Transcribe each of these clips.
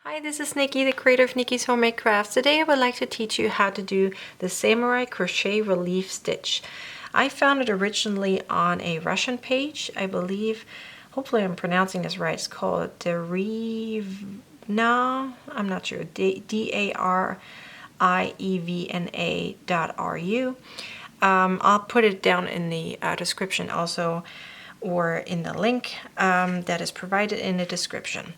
Hi, this is Nicki, the creator of Nicki's Homemade Crafts. Today I would like to teach you how to do the Samurai Crochet Relief Stitch. I found it originally on a Russian page, I believe. Hopefully I'm pronouncing this right. It's called Darivna, I'm not sure, DARIEVNA.ru. I'll put it down in the description also, or in the link that is provided in the description.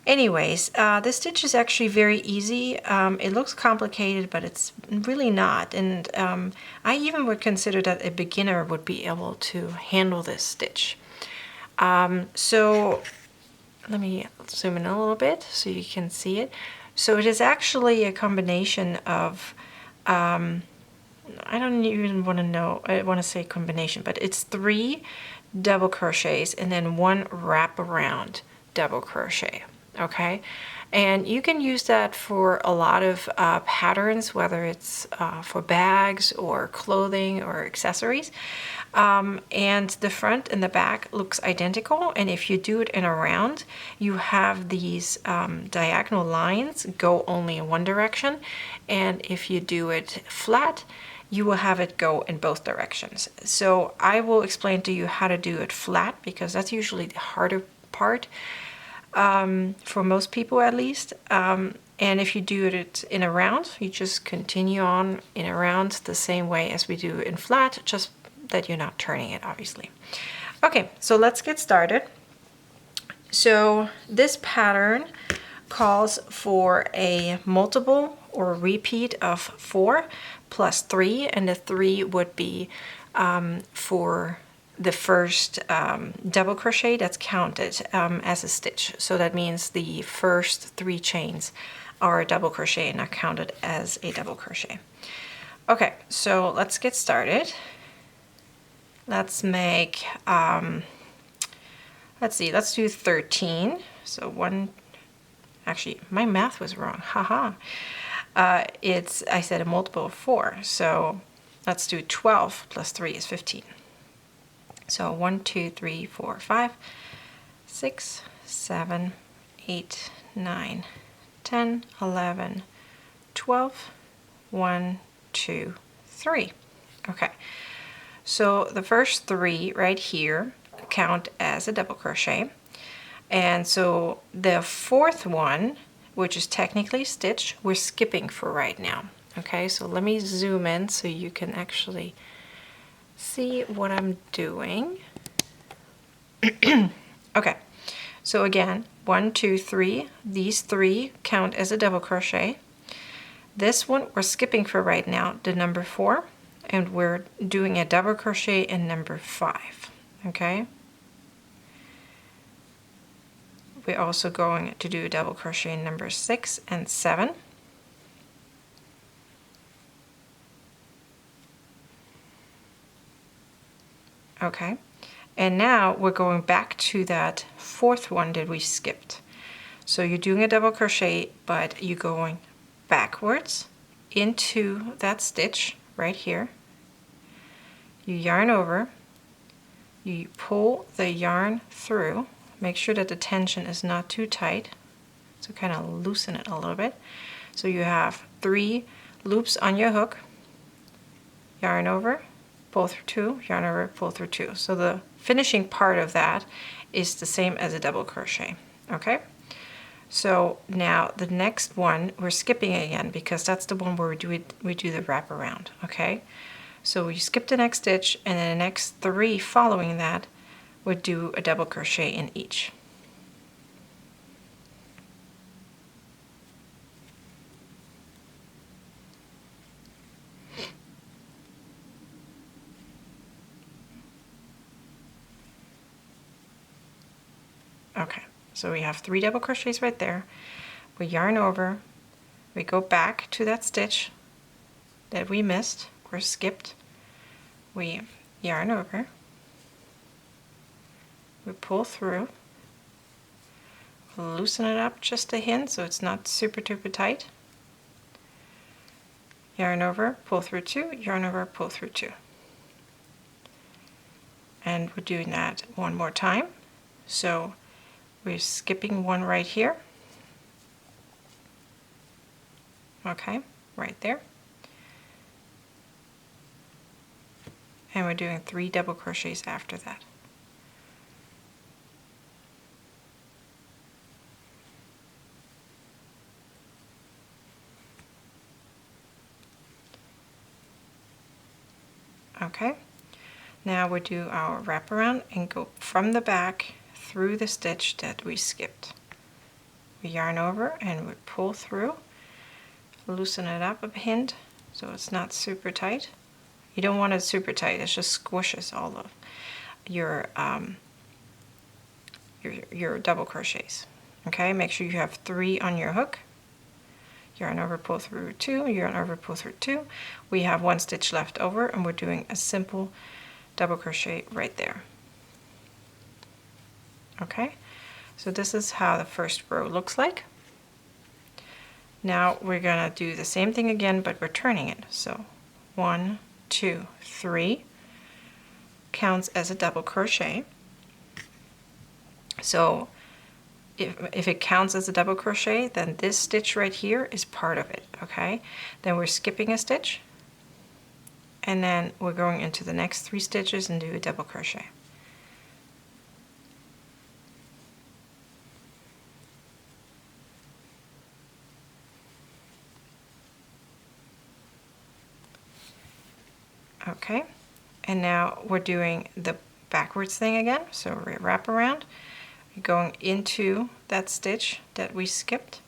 Anyways, this stitch is actually very easy. It looks complicated, but it's really not. And I even would consider that a beginner would be able to handle this stitch. So let me zoom in a little bit so you can see it. So it is actually a combination of, I don't even want to say combination, but it's 3 double crochets and then 1 wraparound double crochet. Okay, and you can use that for a lot of patterns, whether it's for bags or clothing or accessories. And the front and the back looks identical, and if you do it in a round, you have these diagonal lines go only in one direction, and if you do it flat, you will have it go in both directions. So I will explain to you how to do it flat, because that's usually the harder part. For most people at least. And if you do it in a round, you just continue on in a round the same way as we do in flat, just that you're not turning it, obviously. Okay, so let's get started. So this pattern calls for a multiple or repeat of 4 plus 3, and the 3 would be for the first double crochet that's counted as a stitch. So that means the first 3 chains are a double crochet and are counted as a double crochet. Okay, so let's get started. Let's make, let's do 13. So actually my math was wrong, haha. I said a multiple of 4, so let's do 12 plus 3 is 15. So 1, 2, 3, 4, 5, 6, 7, 8, 9, 10, 11, 12, 1, 2, 3. Okay, so the first 3 right here count as a double crochet. And so the 4th one, which is technically stitch, we're skipping for right now. Okay, so let me zoom in so you can actually see what I'm doing. Okay, so again, 1, 2, 3. These 3 count as a double crochet. This one we're skipping for right now, the number 4, and we're doing a double crochet in number 5. Okay. We're also going to do a double crochet in number 6 and 7. Okay, and now we're going back to that 4th one that we skipped. So you're doing a double crochet, but you're going backwards into that stitch right here. You yarn over, you pull the yarn through, make sure that the tension is not too tight, so kind of loosen it a little bit. So you have 3 loops on your hook, yarn over, pull through 2, yarn over, pull through 2. So the finishing part of that is the same as a double crochet. Okay, so now the next one we're skipping again, because that's the one where we do the wraparound. Okay, so we skip the next stitch, and then the next 3 following that would do a double crochet in each. Okay, so we have 3 double crochets right there. We yarn over, we go back to that stitch that we missed or skipped. We yarn over, we pull through, loosen it up just a hint so it's not super duper tight. Yarn over, pull through 2, yarn over, pull through 2. And we're doing that one more time. So we're skipping one right here. okay, right there. And we're doing 3 double crochets after that. Okay, now we do our wraparound and go from the back through the stitch that we skipped. We yarn over and we pull through, loosen it up a hint so it's not super tight. You don't want it super tight, it just squishes all of your double crochets. Okay, make sure you have 3 on your hook. Yarn over, pull through 2, yarn over, pull through 2. We have 1 stitch left over and we're doing a simple double crochet right there. Okay, so this is how the first row looks like. Now we're gonna do the same thing again, but we're turning it. So 1, 2, 3 counts as a double crochet. So if it counts as a double crochet, then this stitch right here is part of it, okay? Then we're skipping a stitch, and then we're going into the next 3 stitches and do a double crochet. Okay, and now we're doing the backwards thing again, so we wrap around, going into that stitch that we skipped,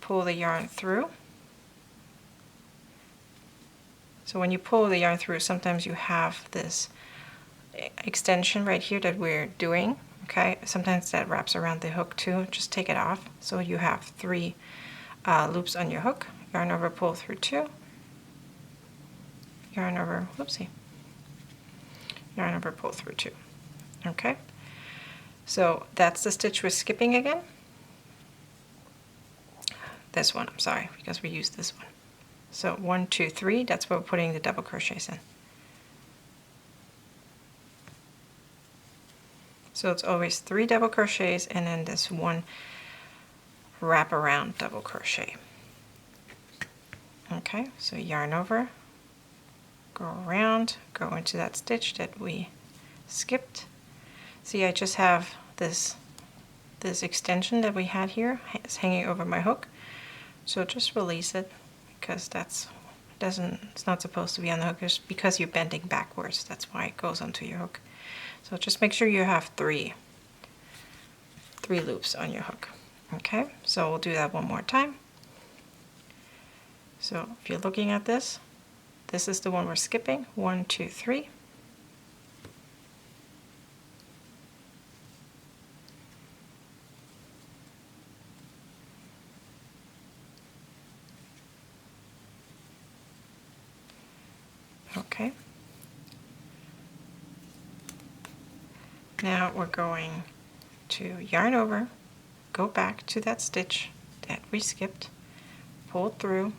pull the yarn through. So when you pull the yarn through, sometimes you have this extension right here that we're doing, okay? Sometimes that wraps around the hook too. Just take it off. So you have 3 loops on your hook, yarn over, pull through 2, yarn over, whoopsie, yarn over, pull through 2. Okay, so that's the stitch we're skipping again. This one, I'm sorry, because we used this one. So 1, 2, 3, that's where we're putting the double crochets in. So it's always 3 double crochets and then this 1 wrap around double crochet. Okay, so yarn over, go around, go into that stitch that we skipped. See, I just have this extension that we had here is hanging over my hook. So just release it, because it's not supposed to be on the hook. It's because you're bending backwards. That's why it goes onto your hook. So just make sure you have 3 loops on your hook. Okay, so we'll do that one more time. So if you're looking at this is the one we're skipping. 1, 2, 3. Okay. Now we're going to yarn over, go back to that stitch that we skipped, pull through.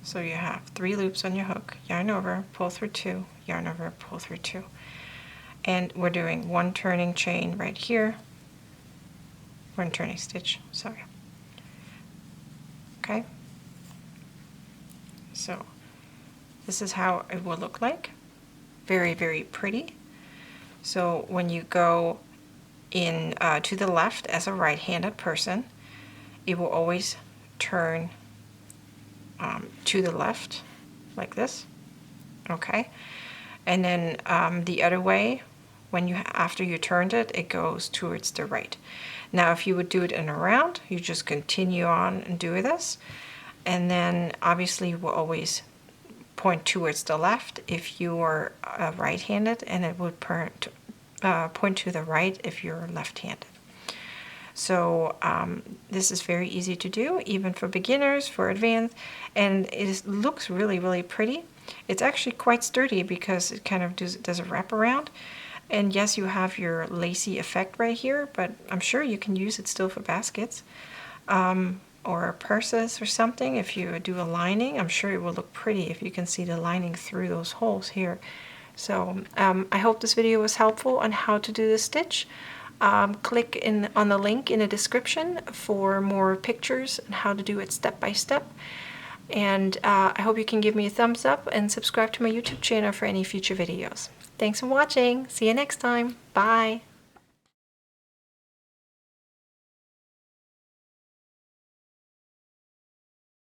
So you have 3 loops on your hook, yarn over, pull through 2, yarn over, pull through 2. And we're doing 1 turning chain right here, 1 turning stitch, sorry. Okay, so this is how it will look like. Very, very pretty. So when you go in to the left as a right-handed person, it will always turn to the left like this, okay? And then the other way, when after you turned it, it goes towards the right. Now if you would do it in a round, you just continue on and do this, and then obviously you will always point towards the left if you are right-handed, and it would point to the right if you're left-handed. So this is very easy to do, even for beginners, for advanced, and it looks really, really pretty. It's actually quite sturdy because it kind of does a wraparound. And yes, you have your lacy effect right here, but I'm sure you can use it still for baskets or purses or something. If you do a lining, I'm sure it will look pretty if you can see the lining through those holes here. So I hope this video was helpful on how to do this stitch. click on the link in the description for more pictures and how to do it step by step. And I hope you can give me a thumbs up and subscribe to my YouTube channel for any future videos. Thanks for watching. See you next time. Bye.